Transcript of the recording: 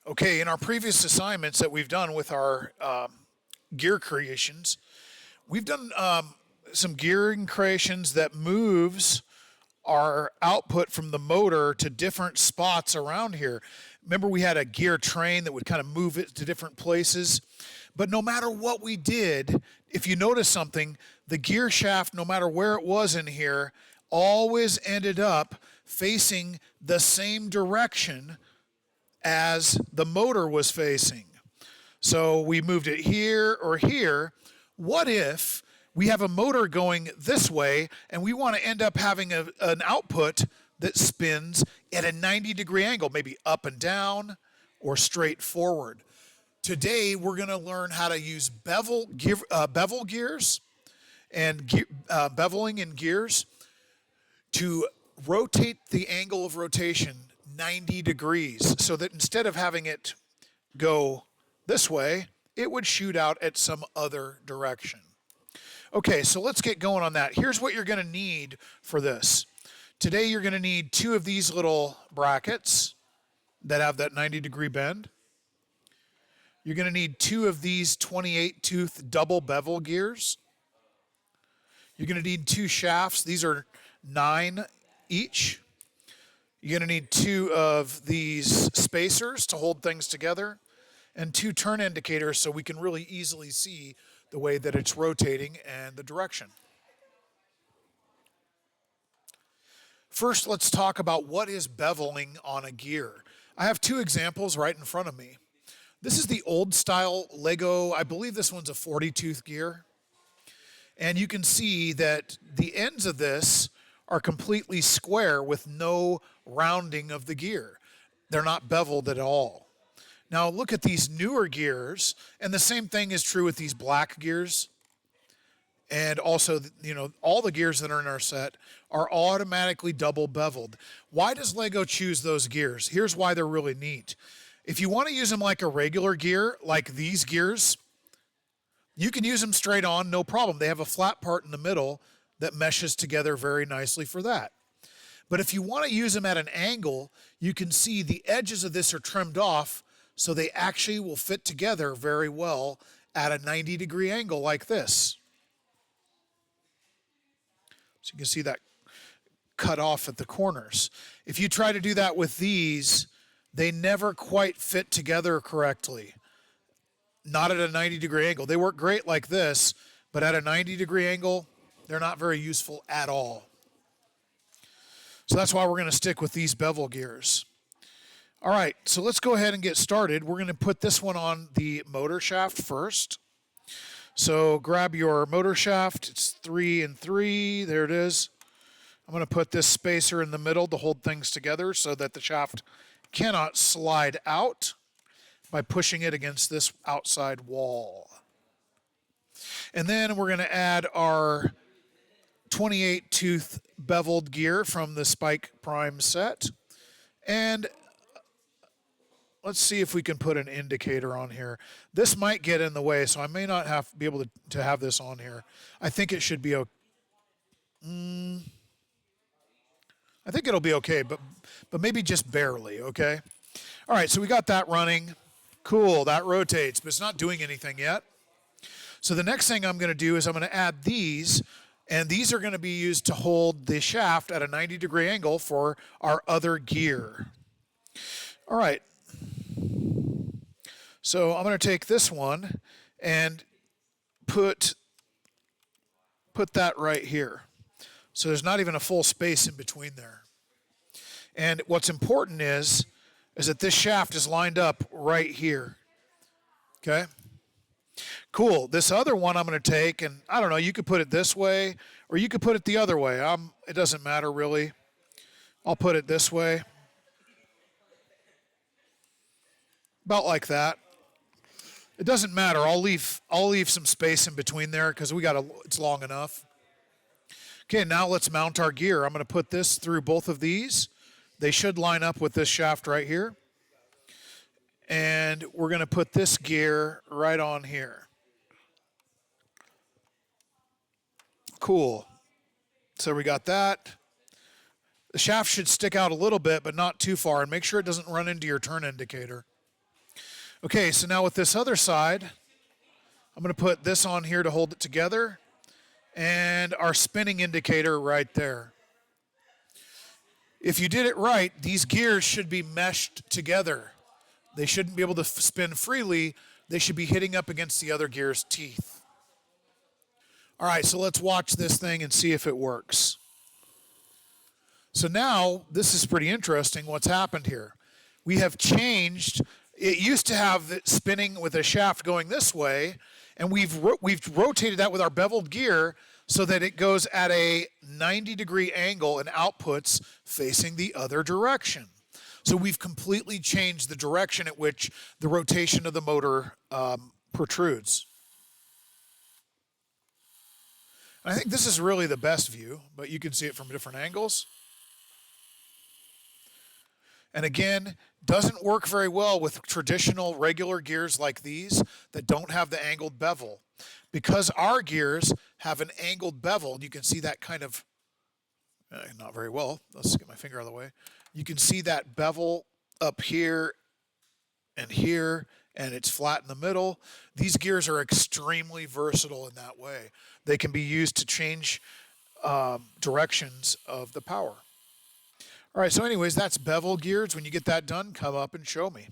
Okay, in our previous assignments that we've done with our gear creations, we've done some gearing creations that moves our output from the motor to different spots around here. Remember, we had a gear train that would kind of move it to different places. But no matter what we did, if you notice something, the gear shaft, no matter where it was in here, always ended up facing the same direction as the motor was facing. So we moved it here or here. What if we have a motor going this way and we want to end up having an output that spins at a 90-degree angle, maybe up and down or straight forward? Today, we're going to learn how to use bevel gears and beveling in gears to rotate the angle of rotation 90 degrees so that instead of having it go this way, it would shoot out at some other direction. Okay, so let's get going on that. Here's what you're going to need for this. Today, you're going to need 2 of these little brackets that have that 90-degree bend. You're going to need 2 of these 28-tooth double bevel gears. You're going to need 2 shafts. These are 9 each. You're going to need 2 of these spacers to hold things together and 2 turn indicators so we can really easily see the way that it's rotating and the direction. First, let's talk about what is beveling on a gear. I have 2 examples right in front of me. This is the old style Lego, I believe this one's a 40-tooth gear. And you can see that the ends of this are completely square with no rounding of the gear. They're not beveled at all. Now look at these newer gears, and the same thing is true with these black gears. And also, all the gears that are in our set are automatically double beveled. Why does Lego choose those gears? Here's why they're really neat. If you want to use them like a regular gear, like these gears, you can use them straight on, no problem. They have a flat part in the middle that meshes together very nicely for that. But if you want to use them at an angle, you can see the edges of this are trimmed off so they actually will fit together very well at a 90-degree angle like this. So you can see that cut off at the corners. If you try to do that with these, they never quite fit together correctly. Not at a 90-degree angle. They work great like this, but at a 90-degree angle, they're not very useful at all. So that's why we're going to stick with these bevel gears. All right, so let's go ahead and get started. We're going to put this one on the motor shaft first. So grab your motor shaft. It's 3 and 3. There it is. I'm going to put this spacer in the middle to hold things together so that the shaft cannot slide out by pushing it against this outside wall. And then we're going to add our 28-tooth beveled gear from the Spike Prime set. And let's see if we can put an indicator on here. This might get in the way, so I may not be able to have this on here. I think it should be okay. I think it'll be okay, but maybe just barely, okay? All right, so we got that running. Cool, that rotates, but it's not doing anything yet. So the next thing I'm going to do is I'm going to add these, and these are going to be used to hold the shaft at a 90-degree angle for our other gear. All right. So I'm going to take this one and put that right here. So there's not even a full space in between there. And what's important is that this shaft is lined up right here. Okay? Cool. This other one I'm going to take, and I don't know, you could put it this way, or you could put it the other way. It doesn't matter really. I'll put it this way. About like that. It doesn't matter. I'll leave some space in between there because it's long enough. Okay, now let's mount our gear. I'm going to put this through both of these. They should line up with this shaft right here. And we're going to put this gear right on here. Cool. So we got that. The shaft should stick out a little bit, but not too far. And make sure it doesn't run into your turn indicator. Okay, so now with this other side, I'm going to put this on here to hold it together and our spinning indicator right there. If you did it right, these gears should be meshed together. They shouldn't be able to spin freely. They should be hitting up against the other gear's teeth. All right, so let's watch this thing and see if it works. So now, this is pretty interesting what's happened here. We have changed. It used to have it spinning with a shaft going this way, and we've rotated that with our beveled gear so that it goes at a 90-degree angle and outputs facing the other direction. So we've completely changed the direction at which the rotation of the motor protrudes. I think this is really the best view, but you can see it from different angles. And again, doesn't work very well with traditional regular gears like these that don't have the angled bevel. Because our gears have an angled bevel, you can see that kind of, not very well. Let's get my finger out of the way. You can see that bevel up here, and it's flat in the middle. These gears are extremely versatile in that way. They can be used to change directions of the power. All right, so anyways, that's bevel gears. When you get that done, come up and show me.